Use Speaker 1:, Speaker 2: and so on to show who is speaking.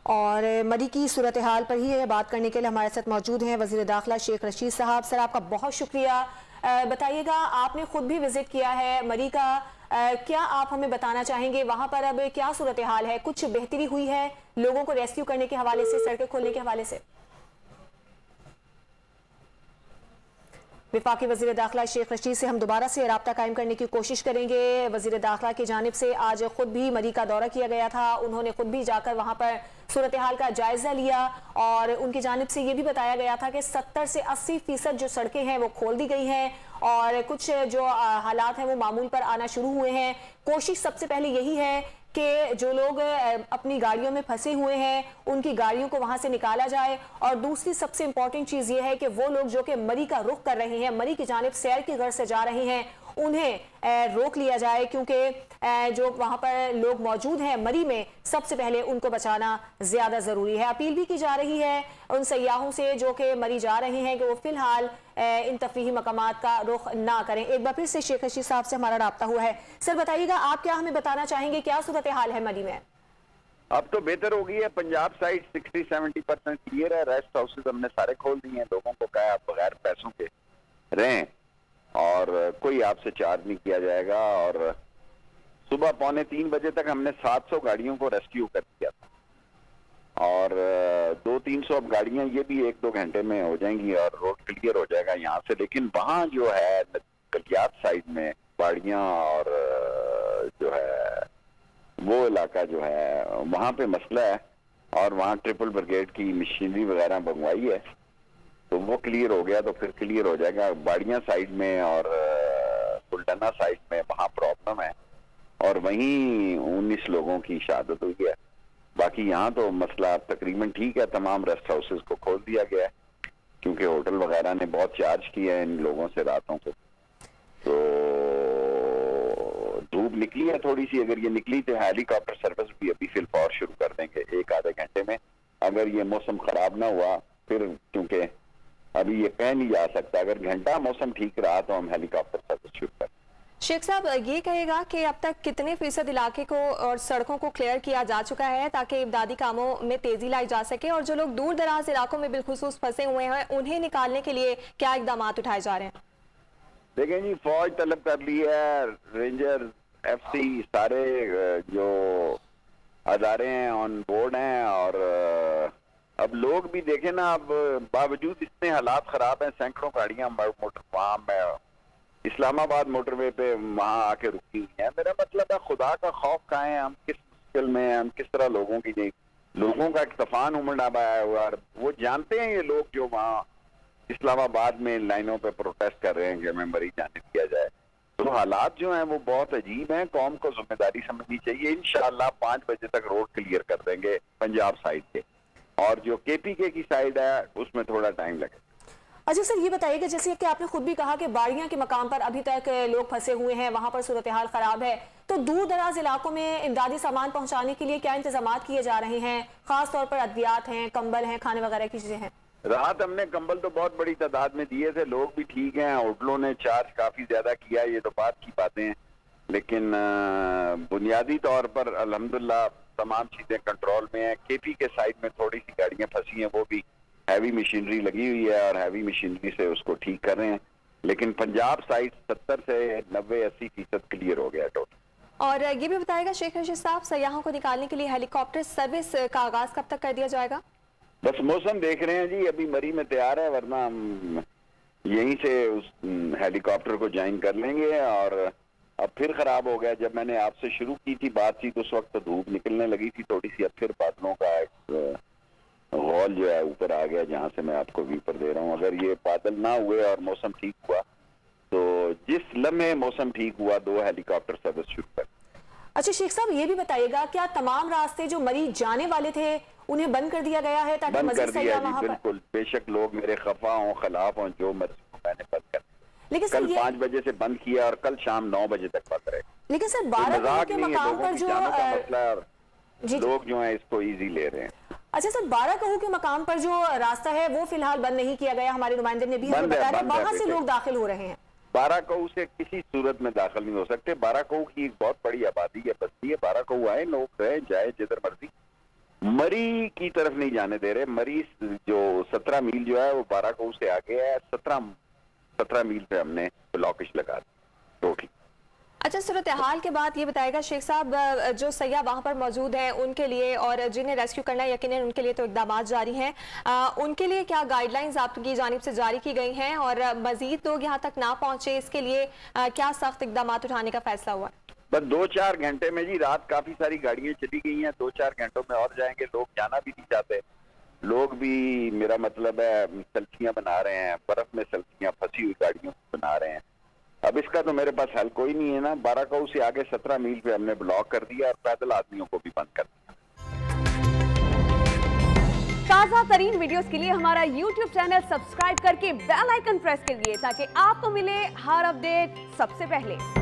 Speaker 1: और मरी की सूरत हाल पर ही बात करने के लिए हमारे साथ मौजूद हैं वज़ीर दाखिला शेख रशीद साहब। सर, आपका बहुत शुक्रिया। बताइएगा, आपने खुद भी विजिट किया है मरी का, क्या आप हमें बताना चाहेंगे वहां पर अब क्या सूरत हाल है? कुछ बेहतरी हुई है लोगों को रेस्क्यू करने के हवाले से, सड़कें खोलने के हवाले से? वफाकी वज़ीर दाखिला शेख रशीद से हम दोबारा से राब्ता कायम करने की कोशिश करेंगे। वज़ीर दाखिला की जानिब से आज खुद भी मरी का दौरा किया गया था, उन्होंने खुद भी जाकर वहां पर सूरत हाल का जायजा लिया और उनकी जानिब से ये भी बताया गया था कि 70 से 80% जो सड़कें हैं वो खोल दी गई हैं और कुछ जो हालात हैं वो मामूल पर आना शुरू हुए हैं। कोशिश सबसे पहले यही है कि जो लोग अपनी गाड़ियों में फंसे हुए हैं उनकी गाड़ियों को वहां से निकाला जाए और दूसरी सबसे इंपॉर्टेंट चीज ये है कि वो लोग जो कि मरी का रुख कर रहे हैं, मरी की जानिब सैर की गर्ज से जा रहे हैं, उन्हें रोक लिया जाए, क्योंकि जो वहां पर लोग मौजूद हैं मरी में, सबसे पहले उनको बचाना ज्यादा जरूरी है। अपील भी की जा रही है उन सयाहों से जो कि मरी जा रहे हैं कि वो फिलहाल इन तफरीही मकामात का रुख ना करें। एक बार फिर से शेख रशीद साहब से हमारा राब्ता हुआ है। सर, बताइएगा, आप क्या हमें बताना चाहेंगे, क्या सूरत हाल है मरी में?
Speaker 2: अब तो बेहतर हो गई है। पंजाब साइड 60-70% क्लियर है। रेस्ट हाउसेज हमने सारे खोल दिए हैं। लोगों को कहा आप बगैर पैसों के रहें और कोई आपसे चार्ज नहीं किया जाएगा। और सुबह 2:45 बजे तक हमने 700 गाड़ियों को रेस्क्यू कर दिया था और 200-300 अब गाड़ियां ये भी 1-2 घंटे में हो जाएंगी और रोड क्लियर हो जाएगा यहाँ से। लेकिन वहाँ जो है कलियात साइड में बाड़ियाँ और जो है वो इलाका जो है वहाँ पे मसला है और वहाँ ट्रिपल ब्रिगेड की मशीनरी वगैरह मंगवाई है तो वो क्लियर हो गया तो फिर क्लियर हो जाएगा। बाड़ियाँ साइड में और बुल्डना साइड में वहाँ प्रॉब्लम है और वहीं 19 लोगों की शहादत हुई है। बाकी यहाँ तो मसला तकरीबन ठीक है। तमाम रेस्ट हाउसेज को खोल दिया गया है क्योंकि होटल वगैरह ने बहुत चार्ज किया है इन लोगों से रातों को। तो धूप निकली है थोड़ी सी, अगर ये निकली तो हेलीकॉप्टर सर्विस भी अभी फिलहाल शुरू कर देंगे 1-आधे घंटे में। अगर ये मौसम खराब ना हुआ फिर, क्योंकि अभी ये कह नहीं जा सकता, अगर घंटा मौसम ठीक रहा तो हम हेलीकॉप्टर सर्विस शुरू करें।
Speaker 1: शेख साहब, ये कहेगा कि अब तक कितने फीसद इलाके को और सड़कों को क्लियर किया जा चुका है ताकि इमदादी कामों में तेजी लाई जा सके, और जो लोग दूर दराज इलाकों में बिलखुसूस फंसे हुए हैं उन्हें निकालने के लिए क्या इकदाम उठाए जा रहे हैं?
Speaker 2: देखें जी, फौज तलब कर ली है, रेंजर, FC सारे जो अदारे हैं ऑन बोर्ड हैं और अब लोग भी देखें ना, अब बावजूद इतने हालात खराब हैं, सैकड़ों गाड़ियां मोटर फार्म में इस्लामाबाद मोटरवे पे वहां आके रुकी हुई हैं। मेरा मतलब है खुदा का खौफ कहाँ है, हम किस मुश्किल में हैं, हम किस तरह लोगों की नहीं, लोगों का एक तूफान उमड़ आया हुआ है। वो जानते हैं ये लोग जो वहाँ इस्लामाबाद में लाइनों पे प्रोटेस्ट कर रहे हैं कि हमें मरी जाने दिया जाए। तो हालात जो हैं वो बहुत अजीब हैं। कौम को जिम्मेदारी समझनी चाहिए। इंशाअल्लाह 5 बजे तक रोड क्लियर कर देंगे पंजाब साइड के, और जो KPK की साइड है उसमें थोड़ा टाइम लगेगा।
Speaker 1: अच्छा सर, ये बताइएगा, जैसे कि आपने खुद भी कहा कि बाड़ियां के मकाम पर अभी तक लोग फंसे हुए हैं, वहां पर सूरत हाल खराब है, तो दूर दराज इलाकों में इमदादी सामान पहुंचाने के लिए क्या इंतजाम किए जा रहे हैं? खास तौर पर अद्वियात हैं, कंबल हैं, खाने वगैरह की चीजें हैं?
Speaker 2: रात हमने कंबल तो बहुत बड़ी तादाद में दिए थे, लोग भी ठीक हैं। होटलों ने चार्ज काफी ज्यादा किया, ये तो बात की बातें हैं, लेकिन बुनियादी तौर पर अल्हम्दुलिल्लाह तमाम चीजें कंट्रोल में है। KPK साइड में थोड़ी सी गाड़ियां फंसी हैं, वो भी हैवी मशीनरी लगी हुई है और हैवी मशीनरी से उसको ठीक कर रहे हैं। लेकिन पंजाब साइड 70 से 90-80% क्लियर हो गया टोटल।
Speaker 1: और ये भी बताएगा शेख रशीद साहब, सयाहों को निकालने के लिए हेलीकॉप्टर सर्विस का आगाज कब तक कर दिया जाएगा?
Speaker 2: बस मौसम देख रहे हैं जी, अभी मरी में तैयार है, वरना हम यहीं से उस हेलीकॉप्टर को ज्वाइन कर लेंगे। और अब फिर खराब हो गया, जब मैंने आपसे शुरू की थी बातचीत उस वक्त धूप निकलने लगी थी थोड़ी सी, अब फिर बादलों का एक गौल जो है ऊपर आ गया, जहाँ से मैं आपको व्यू पर दे रहा हूँ। अगर ये बादल ना हुए और मौसम ठीक हुआ तो जिस लम्हे मौसम ठीक हुआ 2 हेलीकॉप्टर सर्विस शुरू कर।
Speaker 1: अच्छा शेख साहब, ये भी बताइएगा, क्या तमाम रास्ते जो मरीज जाने वाले थे उन्हें बंद कर दिया गया है ताकि मजीद सयाह वहां पर?
Speaker 2: बिल्कुल, बेशक लोग मेरे खफा हों, खिलाफ हों, जो मर्जी मैंने बंद कर दिया।
Speaker 1: लेकिन
Speaker 2: कल 5 बजे से बंद किया और कल शाम 9 बजे तक बंद रहेगा।
Speaker 1: लेकिन सर 12 के मकाम पर जो
Speaker 2: लोग जो है इसको इजी ले रहे हैं।
Speaker 1: अच्छा सर, 12 कहू के मकाम पर जो रास्ता है वो फिलहाल बंद नहीं किया गया, हमारे नुमाइंदे ने भी हमें बताया, वहां से लोग दाखिल हो रहे हैं।
Speaker 2: 12 कहू से किसी सूरत में दाखिल नहीं हो सकते। 12 कहू की एक बहुत बड़ी आबादी है, बस्ती है। 12 कहू आए, लोग रहे जाए जिधर मर्जी। मरी की तरफ नहीं जाने दे रहे। मरी जो 17 मील जो है वो बाराकोट से आगे है, 17 मील पे हमने ब्लॉकेज लगा दी टोटल।
Speaker 1: अच्छा, सूरत हाल के बाद ये बताएगा शेख साहब, जो सैयाह वहाँ पर मौजूद हैं उनके लिए और जिन्हें रेस्क्यू करना है यकीनन उनके लिए तो इक़दामात जारी हैं, उनके लिए क्या गाइडलाइंस आपकी जानिब से जारी की गई हैं और मजीद लोग यहाँ तक ना पहुँचे इसके लिए क्या सख्त इक़दामात उठाने का फैसला हुआ?
Speaker 2: बस 2-4 घंटे में जी, रात काफी सारी गाड़ियां चली गई हैं, 2-4 घंटों में और जाएंगे। लोग जाना भी नहीं चाहते, लोग भी, मेरा मतलब है, सल्फियां बना रहे हैं, बर्फ में सल्फियां फंसी हुई गाड़ियों को बना रहे हैं। अब इसका तो मेरे पास हल कोई नहीं है ना। बाराकोट से आगे 17 मील पे हमने ब्लॉक कर दिया और पैदल आदमियों को भी बंद कर दिया।
Speaker 3: ताज़ा तरीन वीडियोस के लिए हमारा YouTube चैनल सब्सक्राइब करके बेल आइकन प्रेस करिए ताकि आपको मिले हर अपडेट सबसे पहले।